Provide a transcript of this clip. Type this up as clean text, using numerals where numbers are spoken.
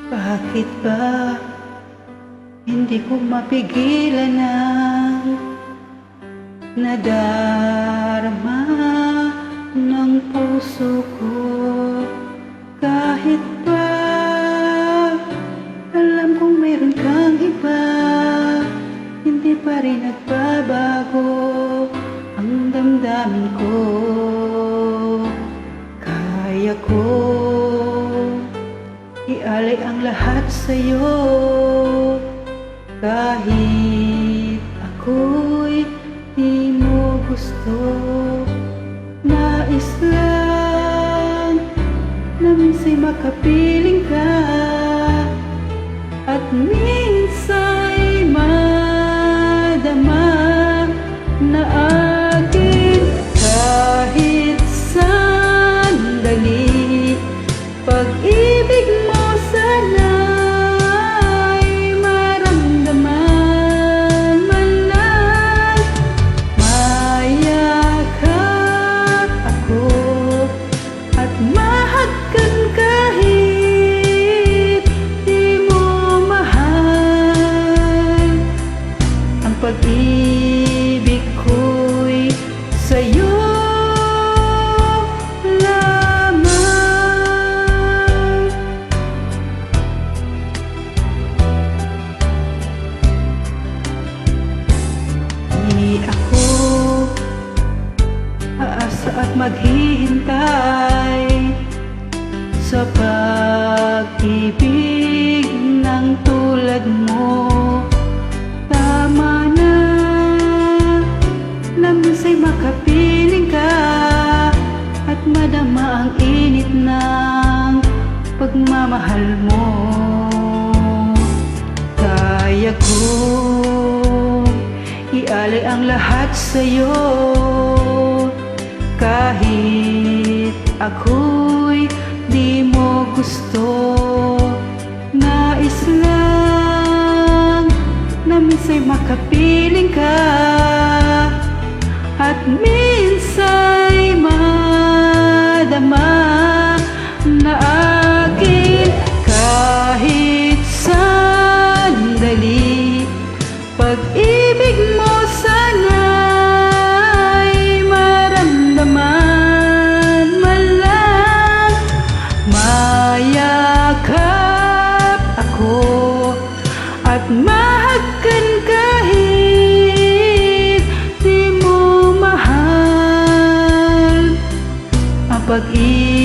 Bakit ba hindi ko mapigilan ang nadarama ng puso ko? Kahit pa alam kong mayroon kang iba, hindi pa rin nagbabago ang damdamin ko. Kaya ko ialay ang lahat sa'yo, kahit ako'y di mo gusto. Nais lang na minsa'y makapiling ka, at minsa'y madama na akin kahit sandali. Pag-ibig mo sana'y maramdaman man lang, mayakap ako at mahagkan kahit di mo mahal. Ang pag-ibig ko'y sa'yo lamang. Di ako aasa at maghihintay sa pag-ibig ng tulad mo. Tama na minsa'y makapiling ka at madama ang init ng pagmamahal mo. Kaya ko ialay ang lahat sa'yo, kahit ako'y di mo gusto. Nais lang na minsa'y makapiling ka, at minsa'y madama na akin kahit sandali. Pag-ibig mo sana'y maramdaman man lang, mayakap ako at mahagkan kahit di mo mahal. Ang pag-ibig